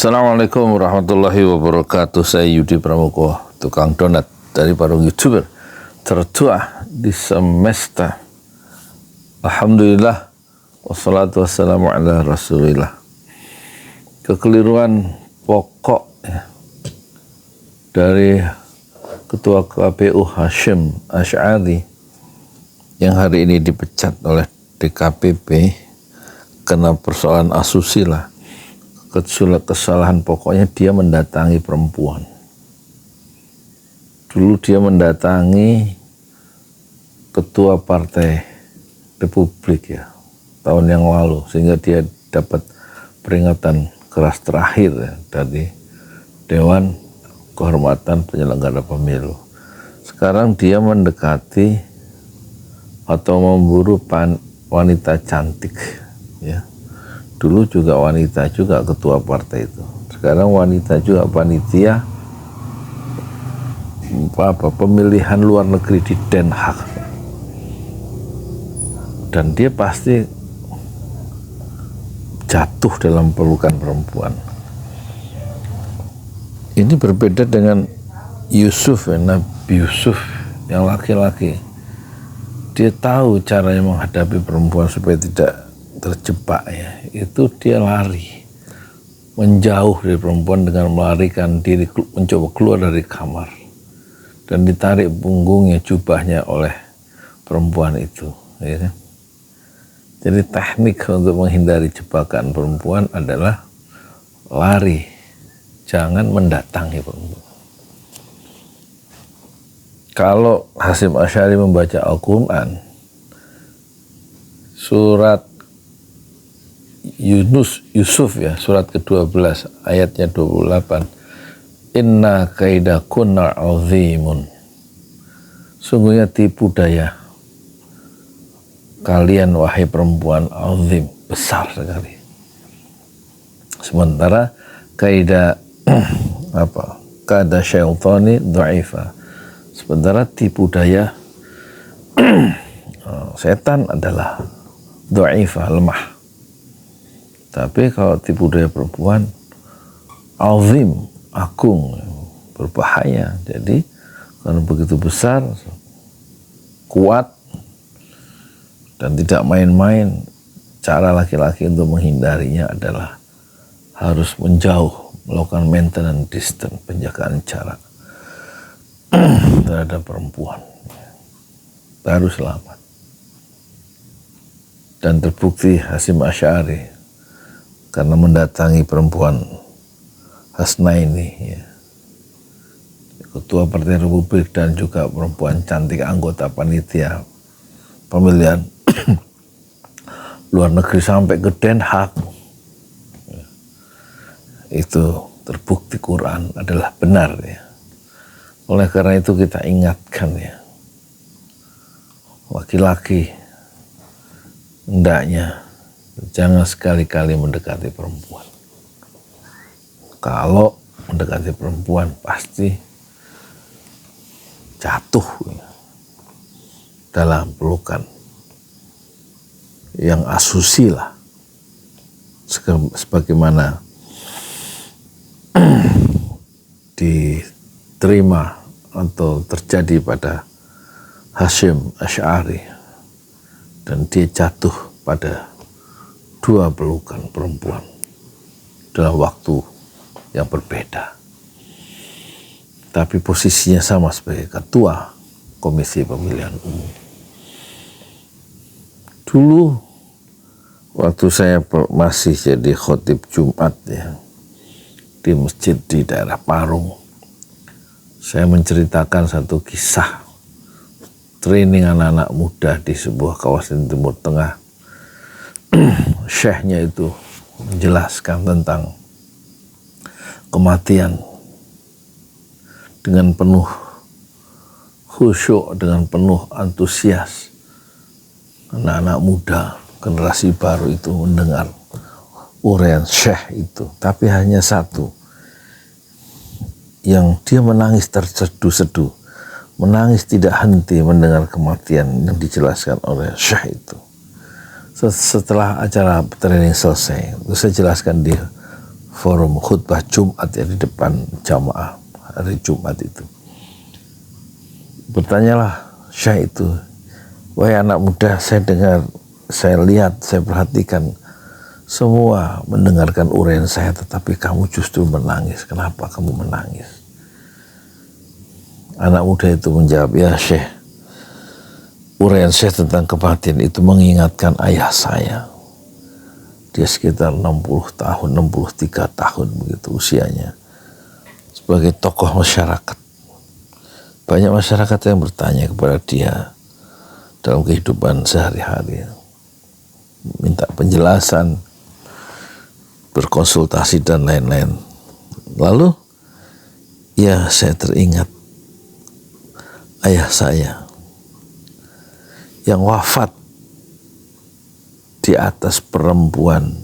Assalamualaikum warahmatullahi wabarakatuh. Saya Yudi Pramoko, tukang donat dari Parung YouTuber tertua di semesta. Alhamdulillah, wassalatu wassalamu ala rasulillah. Kekeliruan pokok ya, dari Ketua KPU Hasyim Asy'ari yang hari ini dipecat oleh DKPP karena persoalan asusila. Kesalahan pokoknya dia mendatangi perempuan. Dulu dia mendatangi ketua partai Republik ya, tahun yang lalu, sehingga dia dapat peringatan keras terakhir ya, dari Dewan Kehormatan Penyelenggara Pemilu. Sekarang dia mendekati atau memburu wanita cantik ya. Dulu juga wanita juga ketua partai itu. Sekarang wanita juga panitia pemilihan luar negeri di Den Haag. Dan dia pasti jatuh dalam pelukan perempuan. Ini berbeda dengan Yusuf ya, Nabi Yusuf yang laki-laki. Dia tahu caranya menghadapi perempuan supaya tidak terjebak ya, itu dia lari menjauh dari perempuan dengan melarikan diri, mencoba keluar dari kamar dan ditarik punggungnya, jubahnya oleh perempuan itu ya. Jadi teknik untuk menghindari jebakan perempuan adalah lari, jangan mendatangi perempuan. Kalau Hasyim Asy'ari membaca Al-Quran surat Yusuf ya, surat ke-12 ayatnya 28, inna kaidakunna azimun, sungguhnya tipu daya kalian wahai perempuan azim, besar sekali. Sementara kaida kada syaitani dha'ifa, sementara tipu daya setan adalah dha'ifa, lemah. Tapi kalau tipu daya perempuan azim, agung, berbahaya. Jadi karena begitu besar, kuat, dan tidak main-main, cara laki-laki untuk menghindarinya adalah harus menjauh, melakukan maintenance distance, penjagaan jarak terhadap perempuan, baru selamat. Dan terbukti Hasyim Asy'ari karena mendatangi perempuan Hasnaini ya, ketua Partai Republik, dan juga perempuan cantik anggota panitia pemilihan luar negeri sampai ke Den Haag ya, itu terbukti Quran adalah benar ya. Oleh karena itu kita ingatkan ya, laki-laki hendaknya jangan sekali-kali mendekati perempuan. Kalau mendekati perempuan pasti jatuh ya, dalam pelukan yang asusila, sebagaimana diterima atau terjadi pada Hasyim Asy'ari, dan dia jatuh pada dua pelukan perempuan dalam waktu yang berbeda, tapi posisinya sama sebagai ketua Komisi Pemilihan Umum. Dulu waktu saya masih jadi khotib Jumat ya, di masjid di daerah Parung, saya menceritakan satu kisah training anak-anak muda di sebuah kawasan Timur Tengah. Syekhnya itu menjelaskan tentang kematian dengan penuh khusyuk, dengan penuh antusias. Anak-anak muda generasi baru itu mendengar uraian Syekh itu, tapi hanya satu yang dia menangis terseduh-seduh, menangis tidak henti mendengar kematian yang dijelaskan oleh Syekh itu. Setelah acara training selesai, saya jelaskan dia forum khutbah Jumat ya di depan jamaah hari Jumat itu. Bertanyalah Syekh itu, wahai anak muda, saya dengar, saya lihat, saya perhatikan semua mendengarkan uraian saya, tetapi kamu justru menangis. Kenapa kamu menangis? Anak muda itu menjawab, ya Syekh, uraian saya tentang kematian itu mengingatkan ayah saya. Dia sekitar 60 tahun, 63 tahun begitu usianya. Sebagai tokoh masyarakat. Banyak masyarakat yang bertanya kepada dia dalam kehidupan sehari-hari. Minta penjelasan, berkonsultasi dan lain-lain. Lalu, ya saya teringat ayah saya yang wafat di atas perempuan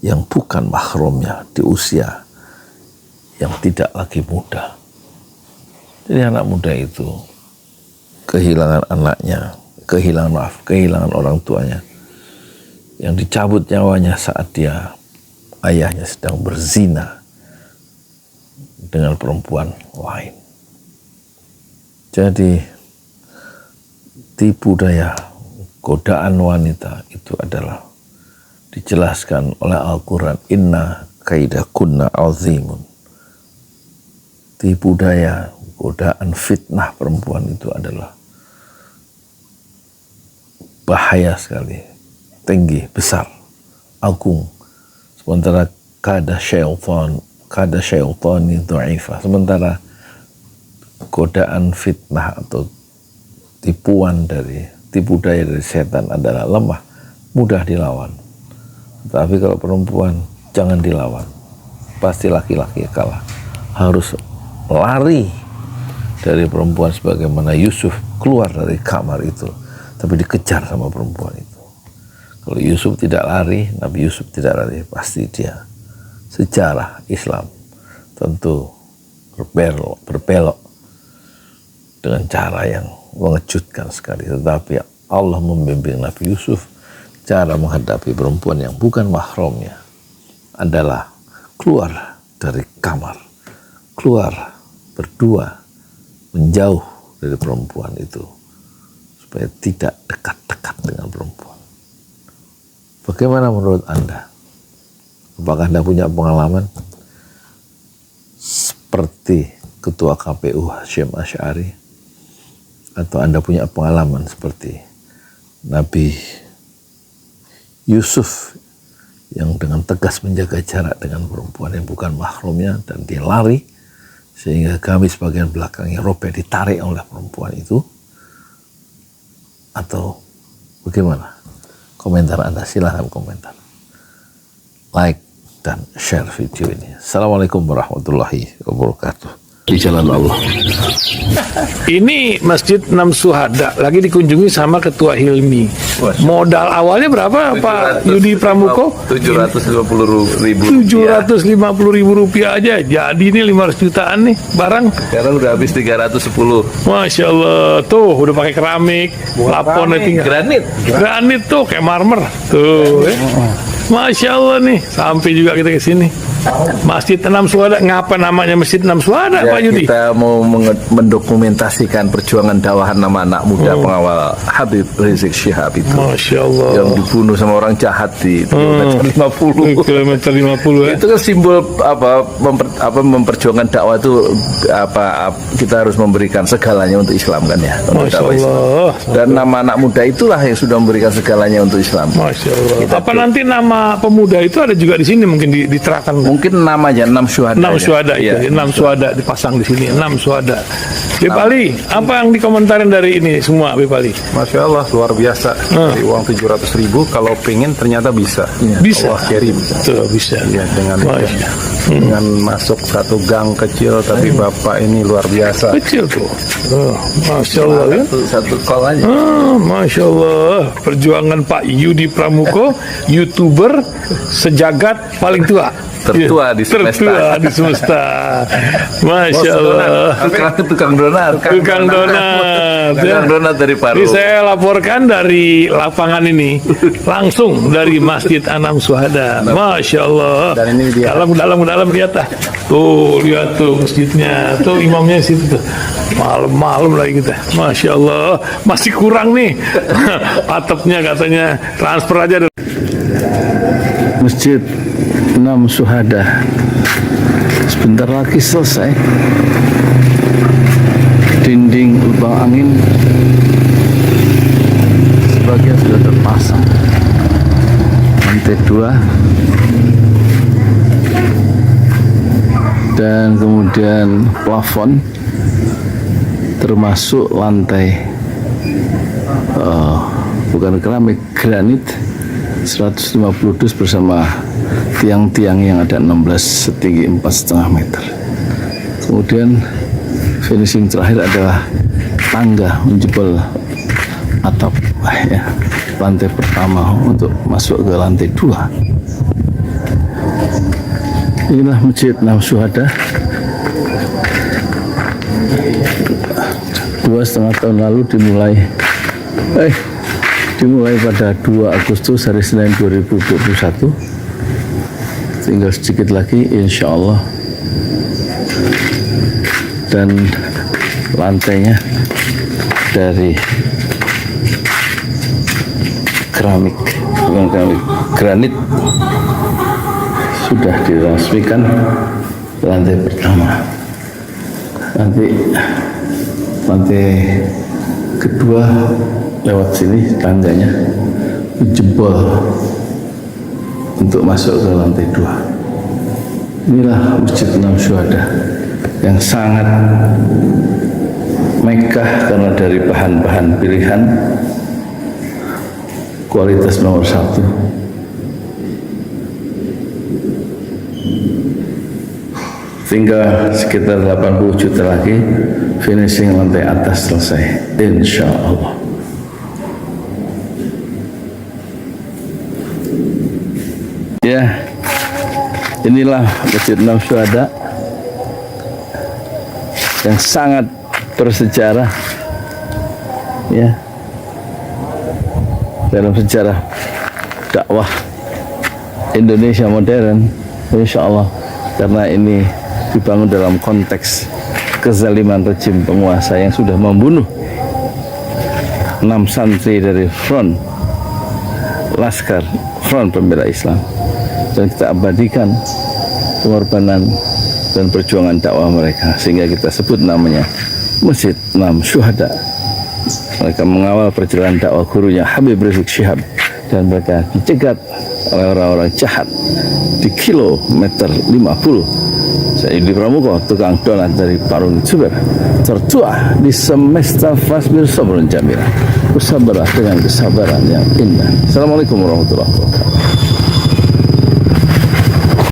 yang bukan mahramnya di usia yang tidak lagi muda. Jadi anak muda itu kehilangan anaknya, kehilangan orang tuanya, yang dicabut nyawanya saat ayahnya sedang berzina dengan perempuan lain. Jadi tipu daya, godaan wanita itu adalah dijelaskan oleh Al-Quran, inna kaidakunna azimun. Tipu daya, godaan, fitnah perempuan itu adalah bahaya sekali, tinggi, besar, agung. Sementara kada syaitani dhaifah. Sementara godaan, fitnah atau tipu daya dari setan adalah lemah, mudah dilawan. Tapi kalau perempuan jangan dilawan, pasti laki-laki kalah. Harus lari dari perempuan sebagaimana Yusuf keluar dari kamar itu, tapi dikejar sama perempuan itu. Kalau Yusuf tidak lari, Nabi Yusuf tidak lari, pasti dia sejarah Islam tentu berbelok dengan cara yang mengejutkan sekali. Tetapi Allah membimbing Nabi Yusuf, cara menghadapi perempuan yang bukan mahramnya adalah keluar dari kamar, keluar berdua, menjauh dari perempuan itu supaya tidak dekat-dekat dengan perempuan. Bagaimana menurut Anda? Apakah Anda punya pengalaman seperti Ketua KPU Hasyim Asy'ari, atau Anda punya pengalaman seperti Nabi Yusuf yang dengan tegas menjaga jarak dengan perempuan yang bukan mahramnya dan dia lari sehingga gamis bagian belakangnya robek, ditarik oleh perempuan itu? Atau bagaimana? Komentar Anda, silahkan komentar, like dan share video ini. Assalamualaikum warahmatullahi wabarakatuh. Di jalan Allah. Ini Masjid Enam Syuhada lagi dikunjungi sama Ketua Hilmi. Modal awalnya berapa Pak Yudi Pramuko? 750.000. 750.000 rupiah aja. Jadi ini 500 jutaan nih barang. Sekarang udah habis 310. Masya Allah, tuh udah pakai keramik, plafon itu granit tuh kayak marmer tuh. Masya Allah nih, sampai juga kita ke sini. Masjid Enam Syuhada, ngapa namanya Masjid Enam Syuhada, Ya, Pak Yudi? kita mau mendokumentasikan perjuangan dakwah nama anak muda pengawal Habib Rizik Syihab itu. Masya Allah. Yang dibunuh sama orang jahat di kilometer 50. Kilometer 50 ya. Itu kan simbol memperjuangkan dakwah itu kita harus memberikan segalanya untuk Islam kan ya. Untuk Masya dakwah Islam. Allah. Dan nama anak muda itulah yang sudah memberikan segalanya untuk Islam. Masya Allah. Apa nanti nama pemuda itu ada juga di sini mungkin diterangkan? Mungkin namanya 6 syuhada. 6 syuhada itu, Ya. 6 syuhada dipasang di sini, 6 syuhada. Bipali, apa yang dikomentarin dari ini semua, Bipali? Masya Allah, luar biasa. Dari uang 700.000, kalau pengen ternyata bisa. Bisa. Allah kirim. Tuh, bisa. Ya, dengan masuk satu gang kecil, tapi Bapak ini luar biasa. Kecil tuh. Oh, Masya Allah ya. Satu call aja. Masya Allah. Perjuangan Pak Yudi Pramuko, YouTuber sejagat paling tua. tertua di semesta. Tertua di semesta. Masya Allah. Tukang donat. Tukang donat. Tukang donat dari Paru. Ini saya laporkan dari lapangan ini, langsung dari Masjid Anam Syuhada. Masya Allah. Dan ini dia. Dalam lihat ah. Tuh lihat tuh masjidnya, tuh imamnya di situ tuh. Malam-malam lagi kita. Masya Allah, masih kurang nih. Atapnya katanya transfer aja. Masjid Anam Syuhada sebentar lagi selesai. Dinding lubang angin sebagian sudah terpasang, lantai 2, dan kemudian plafon termasuk lantai bukan keramik, granit 150 dus bersama tiang-tiang yang ada 16 setinggi 4,5 meter. Kemudian finishing terakhir adalah tangga menjebol atap ya, lantai pertama untuk masuk ke lantai 2. Inilah Masjid Anam Syuhada. 2,5 tahun lalu dimulai pada 2 Agustus hari Senin 2021. Tinggal sedikit lagi insya Allah, dan lantainya dari keramik, bukan keramik, granit, sudah diresmikan lantai pertama. Nanti lantai kedua lewat sini tangganya jebol untuk masuk ke lantai 2. Inilah Masjid Anam Syuhada yang sangat megah karena dari bahan-bahan pilihan, kualitas nomor 1. Tinggal sekitar 80 juta lagi finishing lantai atas selesai, insya Allah. Ya, inilah Masjid Anam Syuhada yang sangat bersejarah ya dalam sejarah dakwah Indonesia modern, insya Allah, karena ini dibangun dalam konteks kezaliman rejim penguasa yang sudah membunuh 6 santri dari front pembela Islam, dan kita abadikan pengorbanan dan perjuangan dakwah mereka, sehingga kita sebut namanya Masjid Anam Syuhada. Mereka mengawal perjalanan dakwah gurunya Habib Rizik Syihab, dan mereka dicegat oleh orang-orang jahat di kilometer 50. Saya Yudi Pramuko, tukang donat dari Parung Juber, tertua di semesta fasbir sabrun jamila, bersabarlah dengan kesabaran yang indah. Assalamualaikum warahmatullahi wabarakatuh.